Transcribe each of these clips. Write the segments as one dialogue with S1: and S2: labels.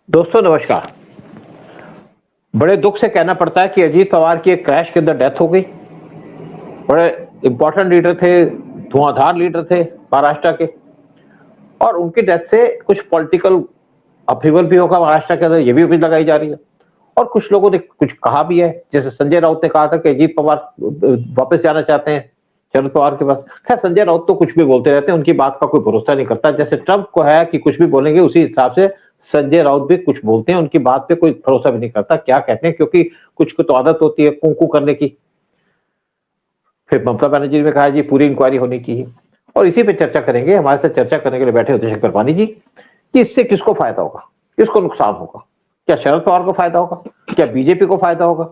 S1: दोस्तों नमस्कार। बड़े दुख से कहना पड़ता है कि अजीत पवार की एक क्रैश के अंदर डेथ हो गई। बड़े इंपॉर्टेंट लीडर थे, धुआंधार लीडर थे महाराष्ट्र के, और उनकी डेथ से कुछ पॉलिटिकल अपहीवल भी होगा महाराष्ट्र के अंदर, ये भी उम्मीद लगाई जा रही है। और कुछ लोगों ने कुछ कहा भी है, जैसे संजय राउत ने कहा था कि अजीत पवार वापस जाना चाहते हैं शरद पवार के पास। खैर, संजय राउत तो कुछ भी बोलते रहते हैं, उनकी बात का कोई भरोसा नहीं करता। जैसे ट्रंप को है कि कुछ भी बोलेंगे, उसी हिसाब से संजय राउत भी कुछ बोलते हैं, उनकी बात पे कोई भरोसा भी नहीं करता क्या कहते हैं, क्योंकि कुछ को तो आदत होती है कू करने की। फिर ममता बनर्जी ने कहा जी पूरी इंक्वायरी होनी चाहिए। और इसी पे चर्चा करेंगे, हमारे साथ चर्चा करने के लिए बैठे होते शंकर पानी जी, कि इससे किसको फायदा होगा, किसको नुकसान होगा। क्या शरद पवार को फायदा होगा, क्या बीजेपी को फायदा होगा,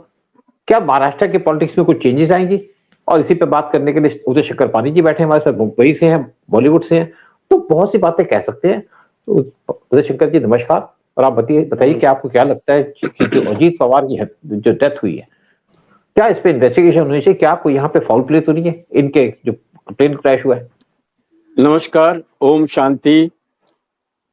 S1: क्या महाराष्ट्र के पॉलिटिक्स में कुछ चेंजेस आएंगी। और इसी पे बात करने के लिए उदय शंकर पानी जी बैठे हमारे साथ, मुंबई से हैं, बॉलीवुड से हैं, तो बहुत सी बातें कह सकते हैं। तो उदय शंकर जी नमस्कार। और आप बताइए कि आपको क्या लगता है कि जो अजीत पवार की जो डेथ हुई है, क्या इस पे इन्वेस्टिगेशन होनी चाहिए, क्या आपको यहाँ पे फाउल प्ले तो नहीं है इनके जो प्लेन क्रैश हुआ है।
S2: नमस्कार, ओम शांति।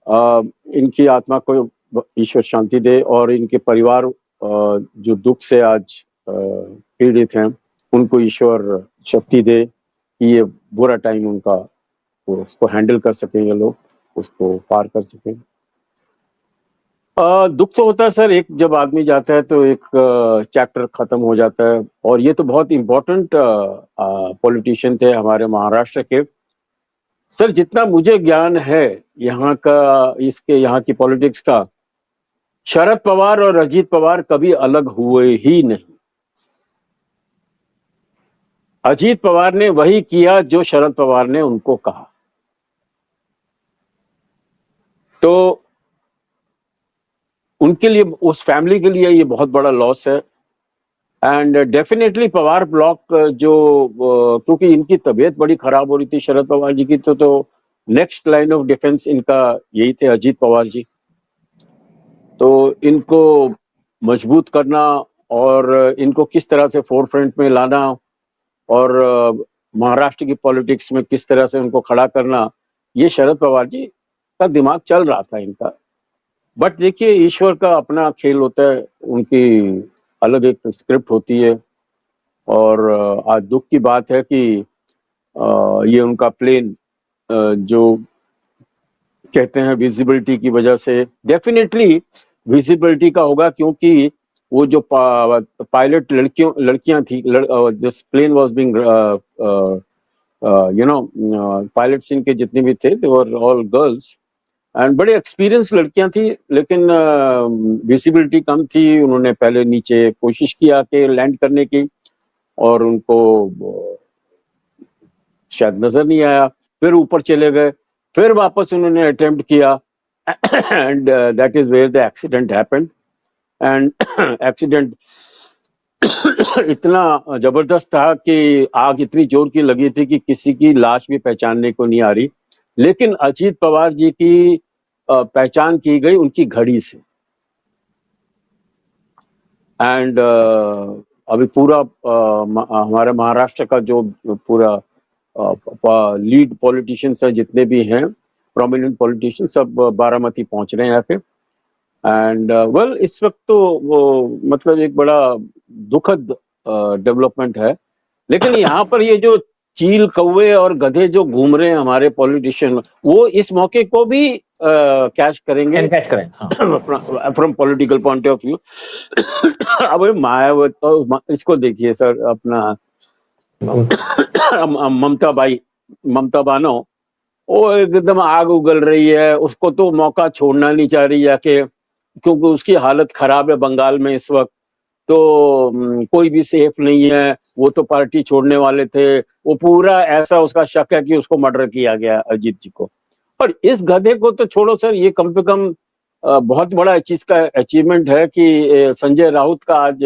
S2: इनकी आत्मा को ईश्वर शांति दे और इनके परिवार जो दुख से आज पीड़ित हैं उनको ईश्वर शक्ति दे कि ये बुरा टाइम उनका उसको हैंडल कर सकें, ये लोग उसको पार कर सकें। दुख तो होता है सर, एक जब आदमी जाता है तो एक चैप्टर खत्म हो जाता है। और ये तो बहुत इम्पोर्टेंट पॉलिटिशियन थे हमारे महाराष्ट्र के। सर, जितना मुझे ज्ञान है यहाँ का, इसके यहाँ की पॉलिटिक्स का, शरद पवार और अजीत पवार कभी अलग हुए ही नहीं। अजीत पवार ने वही किया जो शरद पवार ने उनको कहा। तो उनके लिए, उस फैमिली के लिए ये बहुत बड़ा लॉस है। एंड डेफिनेटली पवार ब्लॉक जो, क्योंकि इनकी तबीयत बड़ी खराब हो रही थी शरद पवार जी की, तो नेक्स्ट लाइन ऑफ डिफेंस इनका यही थे अजीत पवार जी। तो इनको मजबूत करना और इनको किस तरह से फोरफ्रंट में लाना और महाराष्ट्र की पॉलिटिक्स में किस तरह से उनको खड़ा करना, ये शरद पवार जी का दिमाग चल रहा था इनका। बट देखिए, ईश्वर का अपना खेल होता है, उनकी अलग एक स्क्रिप्ट होती है। और आज दुख की बात है कि ये उनका प्लेन जो कहते हैं विजिबिलिटी की वजह से, डेफिनेटली विजिबिलिटी का होगा, क्योंकि वो जो पायलट लड़कियां थी, this plane was being pilots इनके जितने भी थे they were all girls and बड़े एक्सपीरियंस लड़कियां थी, लेकिन विजिबिलिटी कम थी। उन्होंने पहले नीचे कोशिश किया कि लैंड करने की और उनको शायद नजर नहीं आया, फिर ऊपर चले गए, फिर वापस उन्होंने अटेम्प्ट किया and that is where the accident happened. And accident इतना जबरदस्त था कि आग इतनी जोर की लगी थी कि किसी की लाश भी पहचानने को नहीं आ रही। लेकिन अजीत पवार जी की पहचान की गई उनकी घड़ी से। एंड अभी पूरा हमारे महाराष्ट्र का जो पूरा लीड पॉलिटिशियंस है, जितने भी हैं प्रोमिनेंट पॉलिटिशियन, सब बारामती पहुंच रहे हैं यहाँ पे। एंड वेल, इस वक्त तो वो मतलब एक बड़ा दुखद डेवलपमेंट है। लेकिन यहाँ पर ये जो चील कौवे और गधे जो घूम रहे हैं हमारे पॉलिटिशियन, वो इस मौके को भी कैच करेंगे from political point of view. अब मायावती तो इसको देखिए सर, अपना ममता बानो, वो एकदम आग उगल रही है, उसको तो मौका छोड़ना नहीं चाह रही है कि, क्योंकि उसकी हालत खराब है बंगाल में इस वक्त। तो कोई भी सेफ नहीं है, वो तो पार्टी छोड़ने वाले थे, वो पूरा ऐसा उसका शक है कि उसको मर्डर किया गया अजीत जी को। और इस गधे को तो छोड़ो सर, ये कम से कम बहुत बड़ा चीज का अचीवमेंट है कि संजय राउत का आज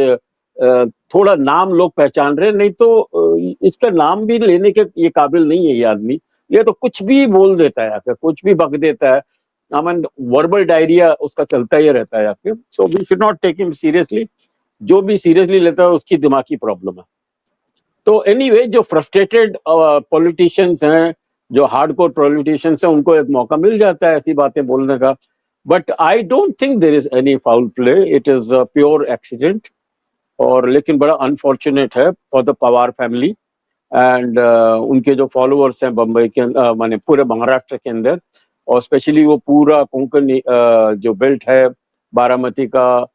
S2: थोड़ा नाम लोग पहचान रहे, नहीं तो इसका नाम भी लेने के ये काबिल नहीं है ये आदमी। ये तो कुछ भी बोल देता है आके, कुछ भी बक देता है। आई मीन वर्बल डायरिया उसका चलता ही रहता है आके। So we should not take him seriously. जो भी सीरियसली लेता है उसकी दिमागी प्रॉब्लम है। तो एनीवे, जो फ्रस्ट्रेटेड पॉलिटिशियंस हैं, जो हार्डकोर पॉलिटिशियंस हैं, उनको एक मौका मिल जाता है ऐसी बातें बोलने का। But I don't think there is any foul play, it is a pure accident. और लेकिन बड़ा अनफॉर्चुनेट है for the Pawar family and उनके जो फॉलोअर्स हैं बम्बई के माने पूरे महाराष्ट्र के अंदर, और स्पेशली वो पूरा कोंकण जो बेल्ट है बारामती का।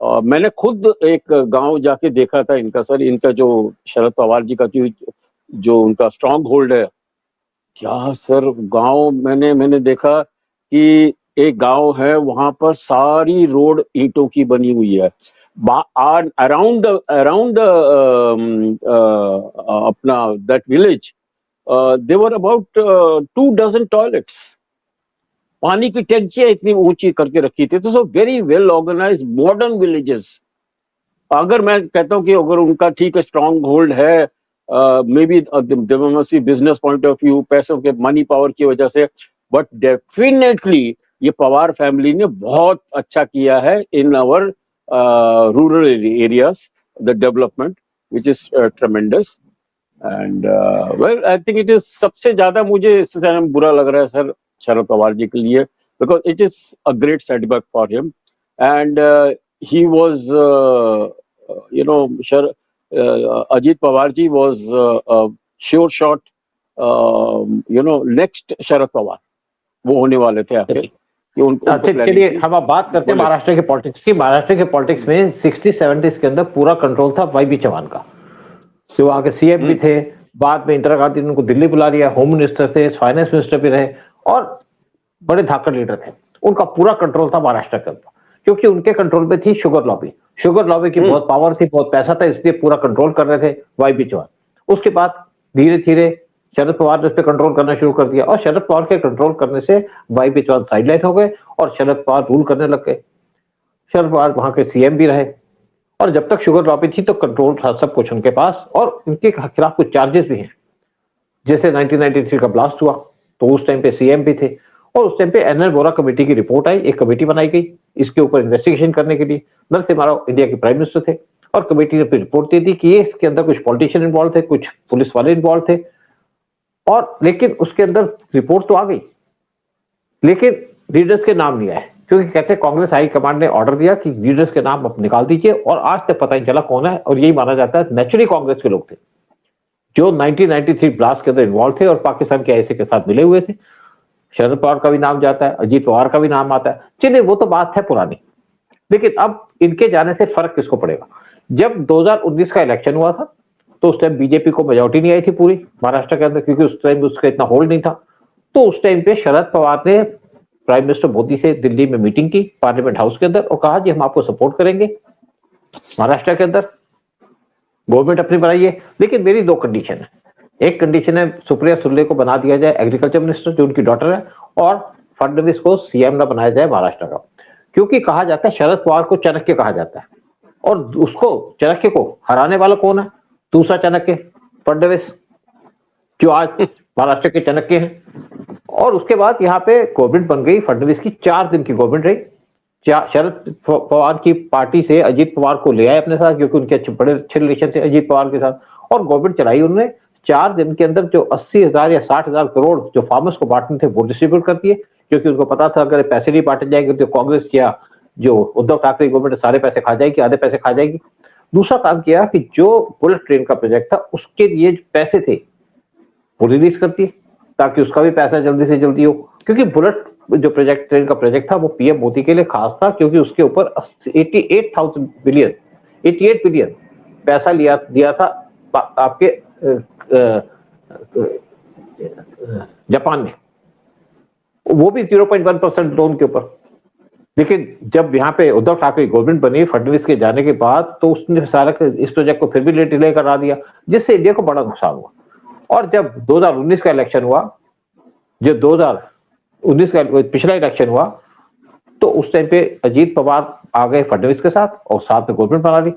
S2: मैंने खुद एक गांव जाके देखा था इनका सर, इनका जो शरद पवार जी का जो उनका स्ट्रांग होल्ड है, क्या सर गांव मैंने देखा कि एक गांव है वहां पर सारी रोड ईंटों की बनी हुई है। अराउंड अपना that village there about 2 dozen toilets, पानी की टंकियां इतनी ऊंची करके रखी थी। तो so very well organise modern villages. अगर मैं कहता हूँ कि अगर उनका ठीक है स्ट्रांग होल्ड है, may be must be business point of view, पैसों के मनी पावर की वजह से, बट डेफिनेटली ये पवार फैमिली ने बहुत अच्छा किया है in our rural areas, the development which is tremendous. And well I think it is सबसे ज्यादा मुझे इससे बुरा लग रहा है सर शरद पवार जी के लिए, because it is a great setback for him and he was Ajit Pawar ji was a sure shot next Sharad Pawar वो होने वाले थे आखिर कि उनको
S1: चलिए हम अब बात करते हैं महाराष्ट्र के पॉलिटिक्स की। महाराष्ट्र के पॉलिटिक्स में 60-70s के अंदर पूरा कंट्रोल था वाई बी चौहान का, जो वहां के सीएम भी थे। बाद में इंदिरा गांधी ने उनको दिल्ली बुला लिया, होम मिनिस्टर थे, फाइनेंस मिनिस्टर भी रहे और बड़े धाकड़ लीडर थे। उनका पूरा कंट्रोल था महाराष्ट्र के अंदर, क्योंकि उनके कंट्रोल में थी शुगर लॉबी। शुगर लॉबी की बहुत पावर थी, बहुत पैसा था, इसलिए पूरा कंट्रोल कर रहे थे वाई बी चौहान। उसके बाद धीरे धीरे शरद पवार ने उस पर कंट्रोल करना शुरू कर दिया और शरद पवार के कंट्रोल करने से वाई बी चौहान साइडलाइन हो गए और शरद पवार रूल करने लग गए। शरद पवार वहां के सीएम भी रहे और जब तक शुगर लॉबी थी तो कंट्रोल था सब कुछ उनके पास, और उनके खिलाफ कुछ चार्जेस भी हैं। जैसे 1993 का ब्लास्ट हुआ तो उस टाइम पे सीएम भी थे और उस टाइम पे एनएल वोरा कमेटी की रिपोर्ट आई, एक कमेटी बनाई गई इसके ऊपर इन्वेस्टिगेशन करने के लिए। नरसिम्हा राव इंडिया के प्राइम मिनिस्टर थे और कमेटी ने फिर रिपोर्ट दी थी कि ये इसके अंदर कुछ पॉलिटिशियन इन्वॉल्व थे, कुछ पुलिस वाले इन्वॉल्व थे। और लेकिन उसके अंदर रिपोर्ट तो आ गई, लेकिन लीडर्स के नाम नहीं आए, क्योंकि कहते कांग्रेस हाई कमांड ने ऑर्डर दिया कि लीडर्स के नाम आप निकाल दीजिए, और आज तक पता नहीं चला कौन है। और यही माना जाता है नेचुरली कांग्रेस के लोग थे जो 1993 ब्लास्ट के अंदर इन्वॉल्व थे और पाकिस्तान के आईएसए के साथ मिले हुए थे। शरद पवार का भी नाम जाता है, अजीत पवार का भी नाम आता है। चलिए वो तो बात है पुरानी, लेकिन अब इनके जाने से फर्क किसको पड़ेगा। जब 2019 का इलेक्शन हुआ था तो उस टाइम बीजेपी को मेजॉरिटी नहीं आई थी पूरी महाराष्ट्र के अंदर, क्योंकि उस टाइम उसका इतना होल्ड नहीं था। तो उस टाइम पे शरद पवार ने प्राइम मिनिस्टर मोदी से दिल्ली में मीटिंग की पार्लियामेंट हाउस के अंदर और कहा जी हम आपको सपोर्ट करेंगे महाराष्ट्र के अंदर, गवर्नमेंट अपनी बनाइए, लेकिन मेरी 2 कंडीशन है। एक कंडीशन है सुप्रिया सुले को बना दिया जाए एग्रीकल्चर मिनिस्टर, जो उनकी डॉटर है, और फडणवीस को सीएम ना बनाया जाए महाराष्ट्र का। क्योंकि कहा जाता है शरद पवार को चाणक्य कहा जाता है और उसको चाणक्य को हराने वाला कौन है? दूसरा चाणक्य फडणवीस, जो आज महाराष्ट्र के चाणक्य हैं। और उसके बाद यहाँ पे गवर्नमेंट बन गई फडणवीस की, 4 दिन की गवर्नमेंट रही। शरद पवार की पार्टी से अजीत पवार को ले आए अपने साथ, क्योंकि उनके बड़े अच्छे रिलेशन थे अजीत पवार के साथ, और गवर्नमेंट चलाई उन्होंने। 4 दिन के अंदर जो 80,000 या 60,000 करोड़ जो फार्मर्स को बांटने थे वो डिस्ट्रीब्यूट कर दिए, क्योंकि उनको पता था अगर पैसे नहीं बांटे जाएंगे तो कांग्रेस या जो उद्धव ठाकरे गवर्नमेंट सारे पैसे खा जाएगी, आधे पैसे खा जाएगी। दूसरा काम किया कि जो बुलेट ट्रेन का प्रोजेक्ट था उसके लिए पैसे थे वो रिलीज कर दिए, ताकि उसका भी पैसा जल्दी से जल्दी हो। क्योंकि बुलेट जो प्रोजेक्ट ट्रेन का प्रोजेक्ट था वो पीएम मोदी के लिए खास था, क्योंकि उसके ऊपर 88 बिलियन पैसा दिया था आपके जापान ने, वो भी 0.1% लोन के ऊपर। लेकिन जब यहाँ पे उद्धव ठाकरे गवर्नमेंट बनी फडणवीस के जाने के बाद, तो उसने सारा इस प्रोजेक्ट को फिर भी डिले करा दिया, जिससे इंडिया को बड़ा नुकसान हुआ। और जब 2019 का इलेक्शन हुआ, जब 2019 का पिछला इलेक्शन हुआ, तो उस टाइम पे अजीत पवार आ गए फडणवीस के साथ और साथ में गवर्नमेंट बना ली।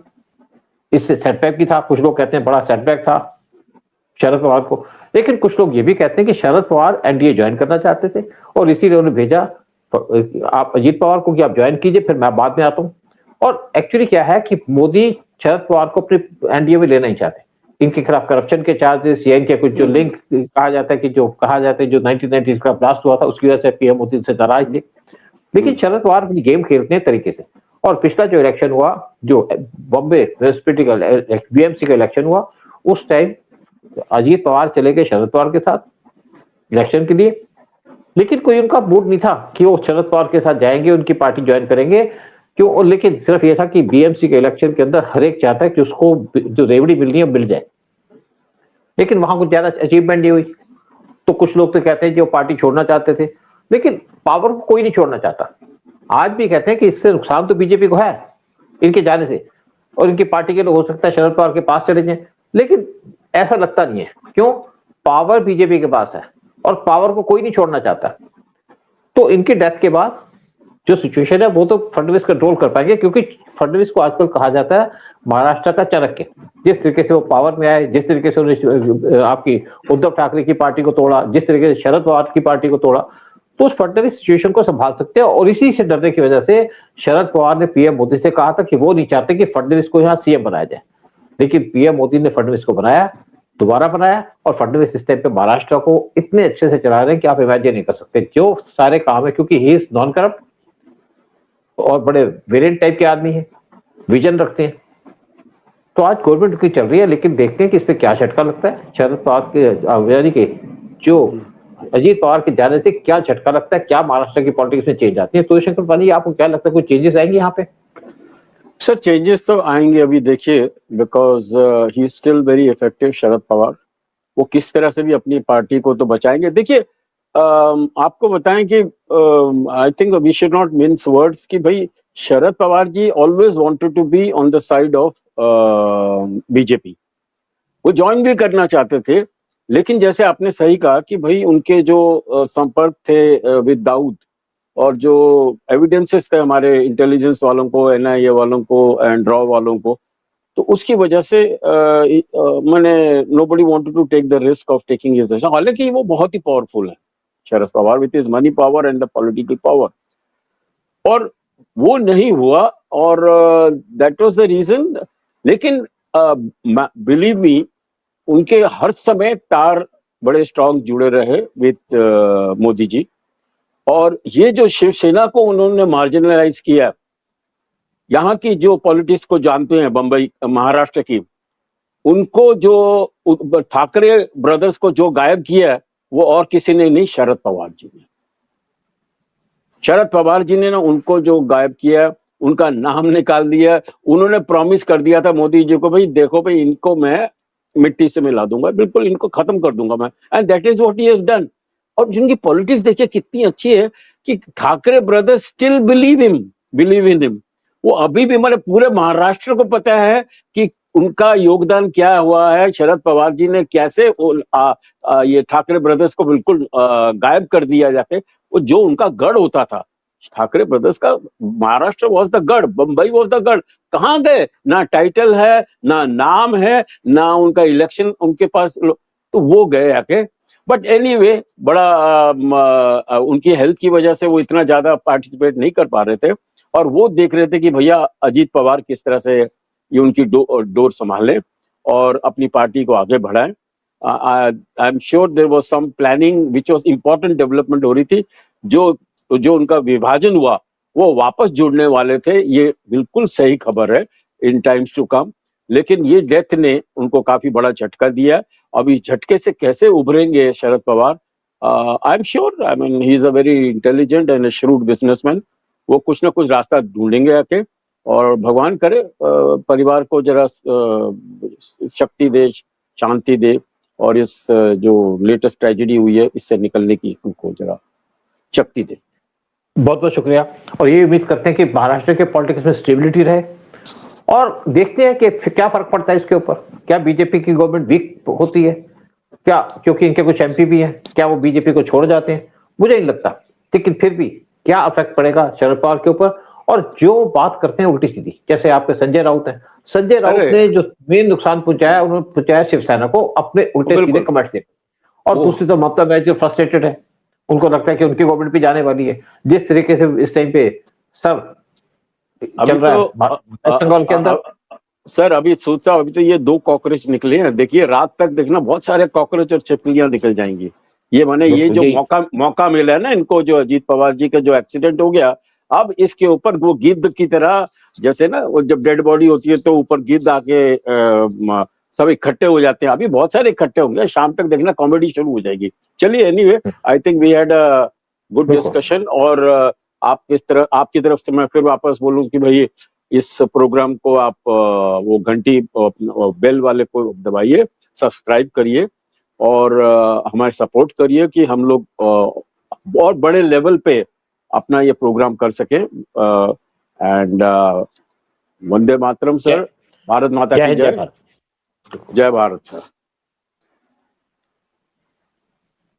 S1: इससे सेटबैक भी था, कुछ लोग कहते हैं बड़ा सेटबैक था शरद पवार को, लेकिन कुछ लोग ये भी कहते हैं कि शरद पवार एनडीए ज्वाइन करना चाहते थे और इसीलिए उन्होंने भेजा आप अजीत पवार को कि आप ज्वाइन कीजिए, फिर मैं बाद में आता हूं। और एक्चुअली क्या है कि मोदी शरद पवार को अपने एनडीए में लेना ही चाहते, इनके खिलाफ करप्शन के चार्जेस या इनके कुछ जो लिंक कहा जाता है कि जो 1990 का ब्लास्ट हुआ था उसकी वजह से पीएम मोदी से नाराज थे। लेकिन शरद पवार अपनी गेम खेलते हैं तरीके से। और पिछला जो इलेक्शन हुआ, जो बॉम्बे म्युनिसिपैलिटी का बीएमसी का इलेक्शन हुआ, उस टाइम अजीत पवार चले गए शरद पवार के साथ इलेक्शन के लिए, लेकिन कोई उनका मूड नहीं था कि वो शरद पवार के साथ जाएंगे, उनकी पार्टी ज्वाइन करेंगे क्यों। और लेकिन सिर्फ ये था कि बीएमसी के इलेक्शन के अंदर हर एक चाहता है कि उसको जो रेवड़ी मिलनी है मिल जाए, लेकिन वहां कुछ ज्यादा अचीवमेंट नहीं हुई। तो कुछ लोग तो कहते हैं जो पार्टी छोड़ना चाहते थे, लेकिन पावर को कोई नहीं छोड़ना चाहता। आज भी कहते हैं कि इससे नुकसान तो बीजेपी को है इनके जाने से, और इनकी पार्टी के लोग हो सकता है शरद पवार के पास चले जाएं, लेकिन ऐसा लगता नहीं है। क्यों? पावर बीजेपी के पास है और पावर को कोई नहीं छोड़ना चाहता। तो इनकी डेथ के बाद जो सिचुएशन है वो तो फडणवीस कंट्रोल कर पाएंगे, क्योंकि फडणवीस को आजकल कहा जाता है महाराष्ट्र का चाणक्य। जिस तरीके से वो पावर में आए, जिस तरीके से उन्होंने आपकी उद्धव ठाकरे की पार्टी को तोड़ा, जिस तरीके से शरद पवार की पार्टी को तोड़ा, तो उस फडणवीस सिचुएशन को संभाल सकते हैं। और इसी से डरने की वजह से शरद पवार ने पीएम मोदी से कहा था कि वो नहीं चाहते कि फडणवीस को यहाँ सीएम बनाया जाए, लेकिन पीएम मोदी ने फडणवीस को बनाया, दोबारा बनाया। और फडणवीस इस टाइम पे महाराष्ट्र को इतने अच्छे से चला रहे हैं कि आप इमेजिन नहीं कर सकते जो सारे काम है, क्योंकि ही इज नॉन करप्ट और बड़े वेरिएंट टाइप के आदमी हैं, विजन रखते हैं। तो आज गवर्नमेंट की चल रही है, लेकिन देखते हैं कि इस पे क्या झटका लगता है। शरद पवार के जो अजीत पवार के जाने से क्या झटका लगता है, क्या महाराष्ट्र की पॉलिटिक्स में चेंज आती है। तो शंकर पाली, आपको क्या लगता है कोई चेंजेस आएंगे यहाँ पे?
S2: सर चेंजेस तो आएंगे, अभी देखिए, because he is still very effective Sharad Pawar. वो किस तरह से भी अपनी पार्टी को तो बचाएंगे। देखिए आपको बताएं कि I think we should not mince words कि भाई Sharad Pawar ji always wanted to be on the side of BJP. वो ज्वाइन भी करना चाहते थे, लेकिन जैसे आपने सही कहा कि भाई उनके जो संपर्क थे विद दाऊद, और जो एविडेंसेस थे हमारे इंटेलिजेंस वालों को, एनआईए वालों को एंड रॉ वालों को, तो उसकी वजह से मैंने nobody wanted to take the risk of taking his action. हालांकि वो बहुत ही पावरफुल है Sharad Pawar with his money power and the political power, और वो नहीं हुआ, और दैट वाज द रीजन। लेकिन बिलीव मी, उनके हर समय तार बड़े स्ट्रांग जुड़े रहे विद मोदी जी। और ये जो शिवसेना को उन्होंने मार्जिनलाइज किया, यहाँ की जो पॉलिटिक्स को जानते हैं बंबई महाराष्ट्र की, उनको जो ठाकरे ब्रदर्स को जो गायब किया वो और किसी ने नहीं, शरद पवार जी ने। शरद पवार जी ने ना उनको जो गायब किया, उनका नाम निकाल दिया। उन्होंने प्रॉमिस कर दिया था मोदी जी को, भाई देखो भाई इनको मैं मिट्टी से मिला दूंगा, बिल्कुल इनको खत्म कर दूंगा मैं, and that is what he has done. और जिनकी पॉलिटिक्स देखिए कितनी अच्छी है कि Thackeray brothers still believe in him. वो अभी भी हमारे पूरे महाराष्ट्र को पता है कि उनका योगदान क्या हुआ है, शरद पवार जी ने कैसे ये ठाकरे ब्रदर्स को बिल्कुल गायब कर दिया जाके। वो जो उनका गढ़ होता था ठाकरे ब्रदर्स का, महाराष्ट्र वॉज द गढ़, बंबई वॉज द गढ़, कहाँ गए? ना टाइटल है, ना नाम है, ना उनका इलेक्शन उनके पास, तो वो गए आके। बट एनीवे, बड़ा उनकी हेल्थ की वजह से वो इतना ज्यादा पार्टिसिपेट नहीं कर पा रहे थे, और वो देख रहे थे कि भैया अजीत पवार किस तरह से ये उनकी डोर संभालें और अपनी पार्टी को आगे बढ़ाएं। I am sure there was some planning which was important development हो रही थी। जो उनका विभाजन हुआ वो वापस जुड़ने वाले थे, ये बिल्कुल सही खबर है इन टाइम्स टू कम। लेकिन ये डेथ ने उनको काफी बड़ा झटका दिया। अब इस झटके से कैसे उभरेंगे Sharad Pawar? I am sure, I mean he is a very intelligent and shrewd businessman. वो कुछ ना कुछ रास्ता ढूंढेंगे आके, और भगवान करे परिवार को जरा शक्ति दे, शांति दे, और इस जो लेटेस्ट ट्रेजेडी हुई है इससे निकलने की उनको जरा शक्ति दे।
S1: बहुत बहुत शुक्रिया। और ये उम्मीद करते हैं कि महाराष्ट्र के पॉलिटिक्स में स्टेबिलिटी रहे, और देखते हैं कि क्या फर्क पड़ता है इसके ऊपर। क्या बीजेपी की गवर्नमेंट वीक होती है क्या, क्योंकि इनके कुछ एमपी भी हैं, क्या वो बीजेपी को छोड़ जाते हैं? मुझे नहीं लगता, लेकिन फिर भी क्या इफेक्ट पड़ेगा शरद पवार के ऊपर। और जो बात करते हैं उल्टी सीधी, जैसे आपके संजय राउत है, संजय राउत ने जो मेन नुकसान पहुंचाया, उन्होंने पहुंचाया शिवसेना को अपने उल्टे सीधे कमेंट्स से। और दूसरी तो ममता बनर्जी जो फ्रस्ट्रेटेड है, उनको लगता है कि उनकी गवर्नमेंट भी जाने वाली है। जिस तरीके से इस टाइम पे सब चल रहा है वेस्ट बंगाल के अंदर।
S2: सर अभी सोचा, अभी तो ये 2 कॉकरोच निकले हैं, देखिए रात तक देखना बहुत सारे कॉकरोच और छिपकलियां निकल जाएंगी। ये माने ये
S1: बिल्कुल,
S2: जो
S1: यही
S2: मौका मिला है ना इनको, जो अजीत पवार जी का जो एक्सीडेंट हो गया, अब इसके ऊपर वो गिद्ध की तरह, जैसे ना वो जब डेड बॉडी होती है तो ऊपर गिद्ध आके सब इकट्ठे हो जाते हैं, अभी बहुत सारे इकट्ठे होंगे, शाम तक देखना कॉमेडी शुरू हो जाएगी। चलिए, anyway, I think we had a good
S1: बिल्कुल।
S2: डिस्कशन। और आपकी तरफ से मैं फिर वापस बोलूं कि भाई इस प्रोग्राम को आप वो घंटी बेल वाले को दबाइए, सब्सक्राइब करिए और हमारे सपोर्ट करिए कि हम लोग और बड़े लेवल पे अपना ये प्रोग्राम कर सकें। एंड वंदे मातरम सर,
S1: जय
S2: भारत माता
S1: जय
S2: की
S1: हिंद, जय
S2: जय।
S1: भारत।
S2: जय भारत सर।